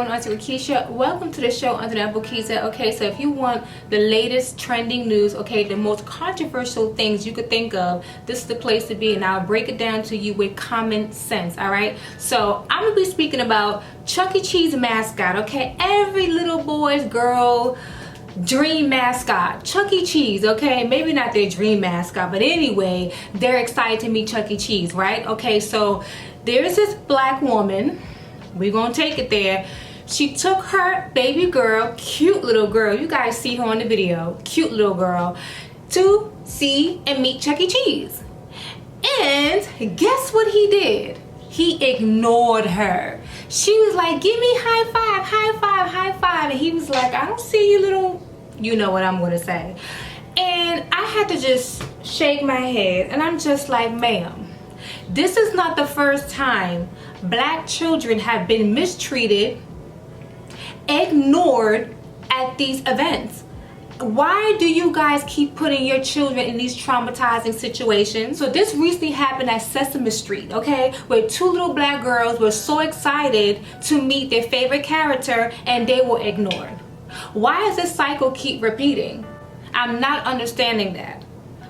going on? It's Keisha. Welcome to the show under the Abba Keziah. Okay, so if you want the latest trending news, okay, the most controversial things you could think of, this is the place to be, and I'll break it down to you with common sense. All right, so I'm gonna be speaking about Chuck E. Cheese mascot. Okay, every little boy's girl dream mascot, Chuck E. Cheese. Okay, maybe not their dream mascot, but anyway, they're excited to meet Chuck E. Cheese, right? Okay, so there's this black woman. We're gonna take it there. She took her baby girl, cute little girl, you guys see her on the video, cute little girl, to see and meet Chuck E. Cheese. And guess what he did? He ignored her. She was like, give me high five, high five, high five. And he was like, I don't see you, little, you know what I'm gonna say. And I had to just shake my head, and I'm just like, ma'am, this is not the first time black children have been mistreated, ignored at these events. Why do you guys keep putting your children in these traumatizing situations? So this recently happened at Sesame Street, okay, where two little black girls were so excited to meet their favorite character and they were ignored. Why does this cycle keep repeating? I'm not understanding that.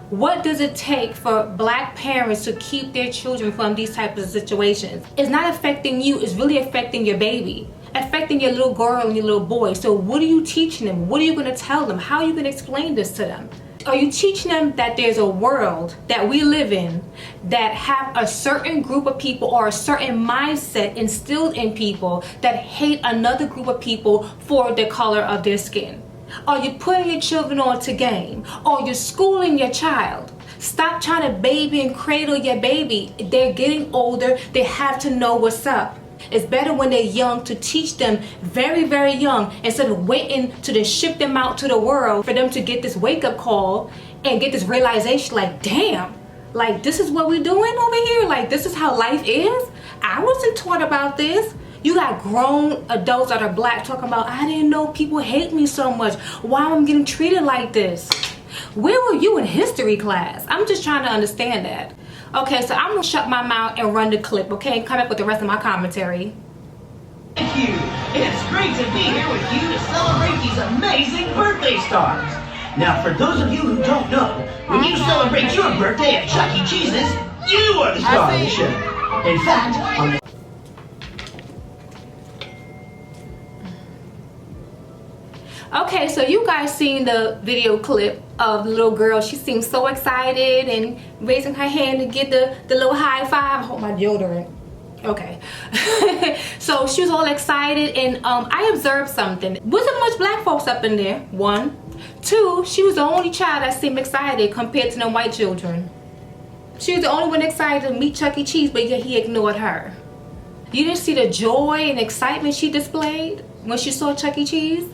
What does it take for black parents to keep their children from these types of situations? It's not affecting you, it's really affecting your baby, affecting your little girl and your little boy. So what are you teaching them? What are you going to tell them? How are you going to explain this to them? Are you teaching them that there's a world that we live in that have a certain group of people or a certain mindset instilled in people that hate another group of people for the color of their skin? Are you putting your children on to game? Or you're schooling your child? Stop trying to baby and cradle your baby. They're getting older. They have to know what's up. It's better when they're young to teach them very, very young instead of waiting to then ship them out to the world for them to get this wake-up call and get this realization like, damn, like this is what we're doing over here? Like this is how life is? I wasn't taught about this. You got grown adults that are black talking about, I didn't know people hate me so much. Why am I getting treated like this? Where were you in history class? I'm just trying to understand that. Okay, so I'm gonna shut my mouth and run the clip, okay? And come back with the rest of my commentary. Thank you. It's great to be here with you to celebrate these amazing birthday stars. Now, for those of you who don't know, when you celebrate your birthday at Chuck E. Cheese's, you are the star of the show. In fact, on the Okay, so you guys seen the video clip of the little girl. She seems so excited and raising her hand to get the little high five. I hope my deodorant. Okay. So she was all excited, and I observed something. Wasn't much black folks up in there, one. Two, she was the only child that seemed excited compared to them white children. She was the only one excited to meet Chuck E. Cheese, but yet he ignored her. You didn't see the joy and excitement she displayed when she saw Chuck E. Cheese?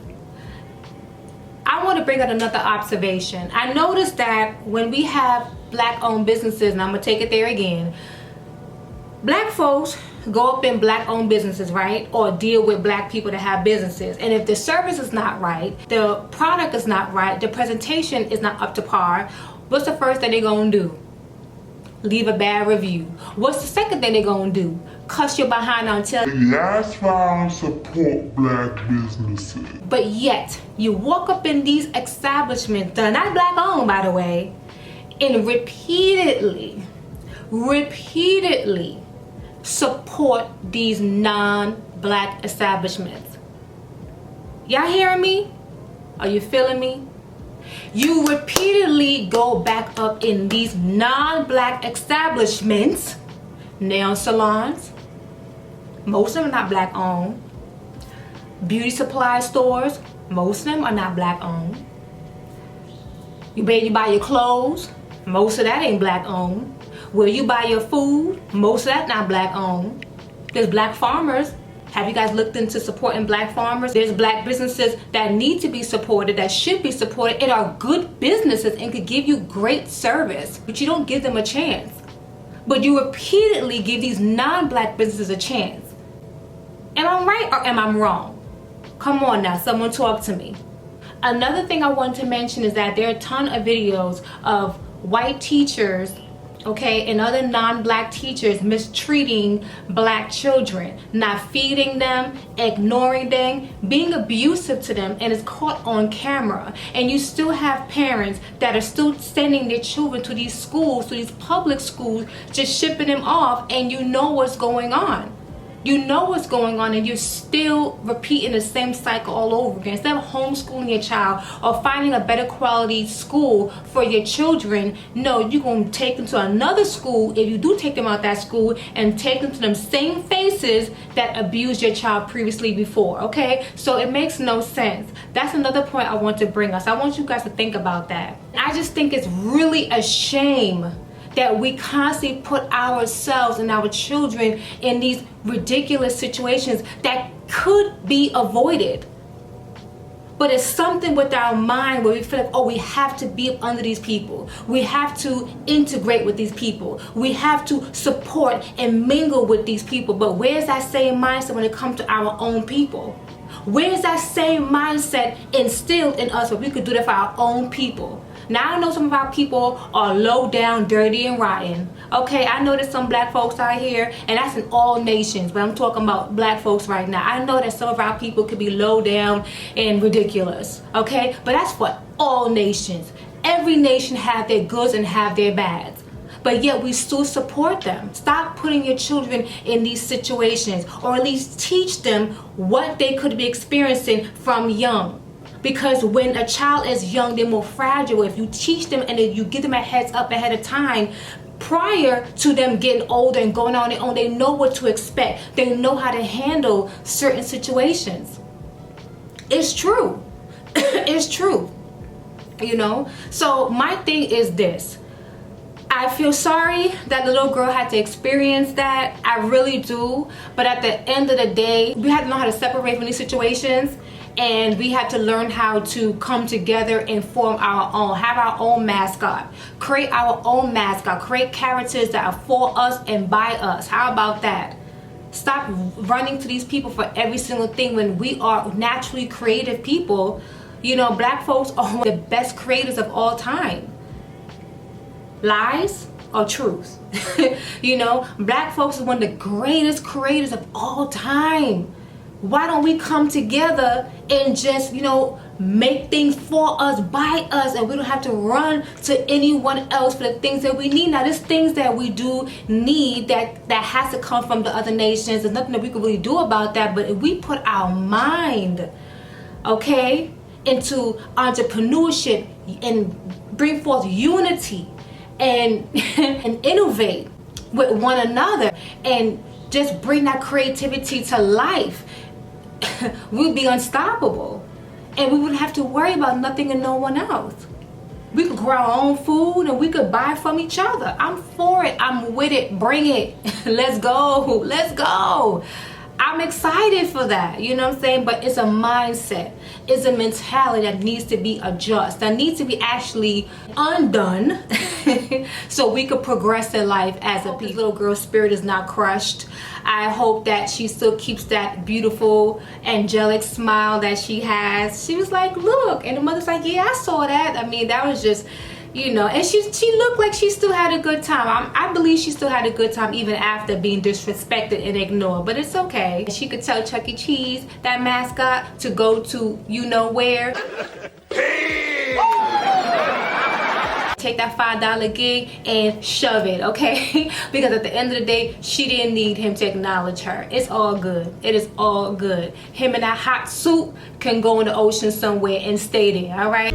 I want to bring out another observation. I noticed that when we have black-owned businesses, and I'm going to take it there again, black folks go up in black-owned businesses, right? Or deal with black people that have businesses. And if the service is not right, the product is not right, the presentation is not up to par, what's the first thing they're going to do? Leave a bad review. What's the second thing they're going to do? Cuss you behind on tell you. That's why I don't support black businesses. But yet, you walk up in these establishments, they're not black owned by the way, and repeatedly support these non-black establishments. Y'all hearing me? Are you feeling me? You repeatedly go back up in these non-black establishments, nail salons, most of them are not black owned, beauty supply stores, most of them are not black owned. You buy your clothes, most of that ain't black owned. Where you buy your food, most of that not black owned. There's black farmers. Have you guys looked into supporting black farmers? There's black businesses that need to be supported, that should be supported, and are good businesses and could give you great service, but you don't give them a chance. But you repeatedly give these non-black businesses a chance. Am I right or am I wrong? Come on now, someone talk to me. Another thing I want to mention is that there are a ton of videos of white teachers okay, and other non-black teachers mistreating black children, not feeding them, ignoring them, being abusive to them, and it's caught on camera. And you still have parents that are still sending their children to these schools, to these public schools, just shipping them off, and you know what's going on. You know what's going on, and you're still repeating the same cycle all over again. Instead of homeschooling your child or finding a better quality school for your children, no, you're going to take them to another school, if you do take them out that school, and take them to them same faces that abused your child previously before, okay? So it makes no sense. That's another point I want to bring us. I want you guys to think about that. I just think it's really a shame that we constantly put ourselves and our children in these ridiculous situations that could be avoided. But it's something with our mind where we feel like, oh, we have to be up under these people. We have to integrate with these people. We have to support and mingle with these people. But where's that same mindset when it comes to our own people? Where's that same mindset instilled in us where we could do that for our own people? Now, I know some of our people are low down, dirty, and rotten. Okay, I know there's some black folks out here, and that's in all nations, but I'm talking about black folks right now. I know that some of our people could be low down and ridiculous, okay? But that's for all nations. Every nation have their goods and have their bads. But yet we still support them. Stop putting your children in these situations, or at least teach them what they could be experiencing from young. Because when a child is young, they're more fragile. If you teach them and if you give them a heads up ahead of time, prior to them getting older and going on their own, they know what to expect. They know how to handle certain situations. It's true. It's true. You know? So my thing is this. I feel sorry that the little girl had to experience that. I really do. But at the end of the day, we have to know how to separate from these situations. And we have to learn how to come together and form our own, have our own mascot, create our own mascot, create characters that are for us and by us. How about that? Stop running to these people for every single thing when we are naturally creative people. You know, black folks are one of the best creators of all time. Lies or truth? You know, black folks are one of the greatest creators of all time. Why don't we come together and just, you know, make things for us, by us, and we don't have to run to anyone else for the things that we need. Now, there's things that we do need that has to come from the other nations. There's nothing that we can really do about that. But if we put our mind, okay, into entrepreneurship and bring forth unity and and innovate with one another and just bring that creativity to life, we'd be unstoppable, and we wouldn't have to worry about nothing and no one else. We could grow our own food and we could buy from each other. I'm for it. I'm with it. Bring it. Let's go. Let's go. I'm excited for that. You know what I'm saying? But it's a mindset. It's a mentality that needs to be adjusted. That needs to be actually undone so we could progress in life as a people. Little girl's spirit is not crushed. I hope that she still keeps that beautiful, angelic smile that she has. She was like, look. And the mother's like, yeah, I saw that. I mean, that was just, you know, and she looked like she still had a good time. I believe she still had a good time even after being disrespected and ignored. But it's okay. She could tell Chuck E. Cheese, that mascot, to go to you know where. Take that $5 gig and shove it, okay? Because at the end of the day, she didn't need him to acknowledge her. It's all good. It is all good. Him in that hot suit can go in the ocean somewhere and stay there, all right?